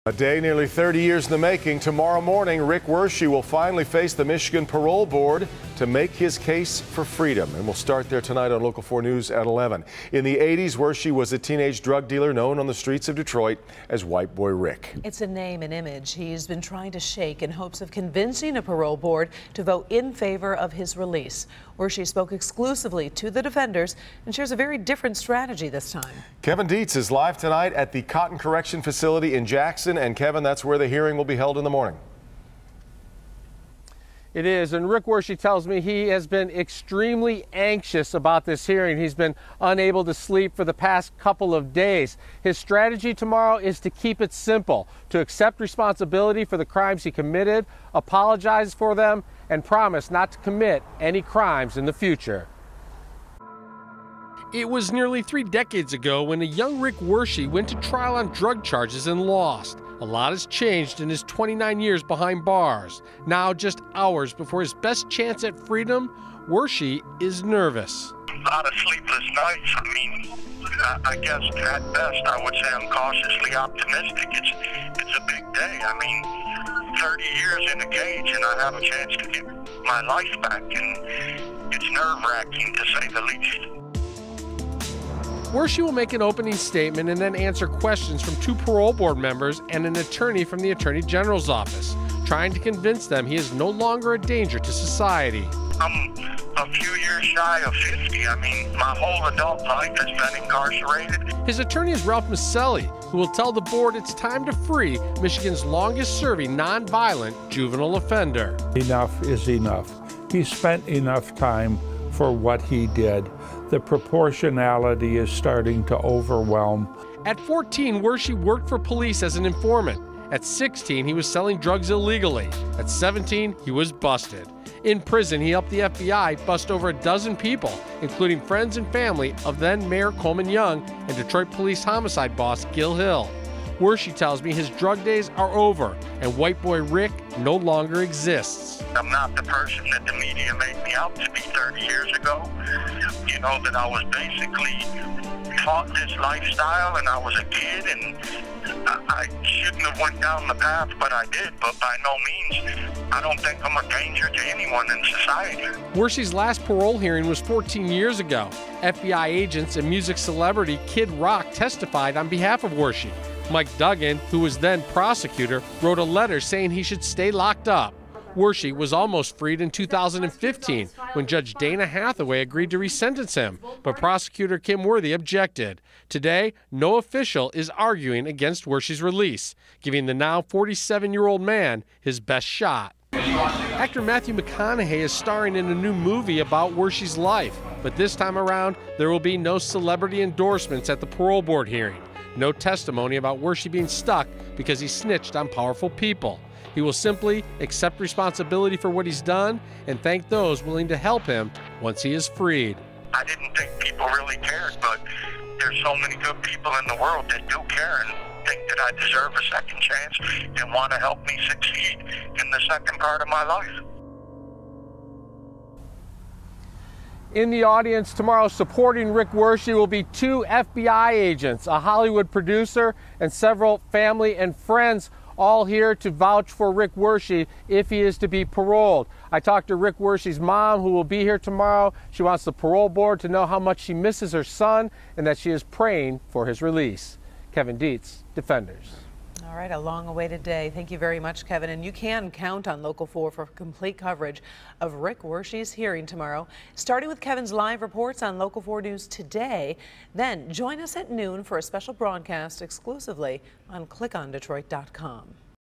A day nearly 30 years in the making. Tomorrow morning, Rick Wershe will finally face the Michigan Parole Board to make his case for freedom. And we'll start there tonight on Local 4 News at 11. In the 80s, Wershe was a teenage drug dealer known on the streets of Detroit as White Boy Rick. It's a name and image he's been trying to shake in hopes of convincing a parole board to vote in favor of his release. Wershe spoke exclusively to the defenders and shares a very different strategy this time. Kevin Dietz is live tonight at the Cotton Correction Facility in Jackson. And Kevin, that's where the hearing will be held in the morning. It is, and Rick Wershe tells me he has been extremely anxious about this hearing. He's been unable to sleep for the past couple of days. His strategy tomorrow is to keep it simple, to accept responsibility for the crimes he committed, apologize for them, and promise not to commit any crimes in the future. It was nearly 3 decades ago when a young Rick Wershe went to trial on drug charges and lost. A lot has changed in his 29 years behind bars. Now, just hours before his best chance at freedom, Wershe is nervous. A lot of sleepless nights. I mean, I guess at best I would say I'm cautiously optimistic. It's a big day. I mean, 30 years in the cage and I have a chance to get my life back, and it's nerve-wracking to say the least. Wershe will make an opening statement and then answer questions from 2 parole board members and an attorney from the Attorney General's office, trying to convince them he is no longer a danger to society. I'm a few years shy of 50. I mean, my whole adult life has been incarcerated. His attorney is Ralph Maselli, who will tell the board it's time to free Michigan's longest-serving nonviolent juvenile offender. Enough is enough. He spent enough time for what he did. The proportionality is starting to overwhelm. At 14, Wershe worked for police as an informant. At 16, he was selling drugs illegally. At 17, he was busted. In prison, he helped the FBI bust over a dozen people, including friends and family of then Mayor Coleman Young and Detroit police homicide boss Gil Hill. Wershe tells me his drug days are over and White Boy Rick no longer exists. I'm not the person that the media made me out to be 30 years ago. You know, that I was basically taught this lifestyle and I was a kid, and I shouldn't have went down the path, but I did. But by no means, I don't think I'm a danger to anyone in society. Wershe's last parole hearing was 14 years ago. FBI agents and music celebrity Kid Rock testified on behalf of Wershe. Mike Duggan, who was then prosecutor, wrote a letter saying he should stay locked up. Wershe was almost freed in 2015 when Judge Dana Hathaway agreed to resentence him, but prosecutor Kim Worthy objected. Today, no official is arguing against Wershe's release, giving the now 47-year-old man his best shot. Actor Matthew McConaughey is starring in a new movie about Wershe's life, but this time around, there will be no celebrity endorsements at the parole board hearing. No testimony about Wershe being stuck because he snitched on powerful people. He will simply accept responsibility for what he's done and thank those willing to help him once he is freed. I didn't think people really cared, but there's so many good people in the world that do care and think that I deserve a second chance and want to help me succeed in the second part of my life. In the audience tomorrow supporting Rick Wershe will be 2 FBI agents, a Hollywood producer, and several family and friends, all here to vouch for Rick Wershe if he is to be paroled. I talked to Rick Wershe's mom, who will be here tomorrow. She wants the parole board to know how much she misses her son and that she is praying for his release. Kevin Dietz, Defenders. All right, a long-awaited day. Thank you very much, Kevin. And you can count on Local 4 for complete coverage of Rick Wershe's hearing tomorrow, starting with Kevin's live reports on Local 4 News today. Then join us at noon for a special broadcast exclusively on clickondetroit.com.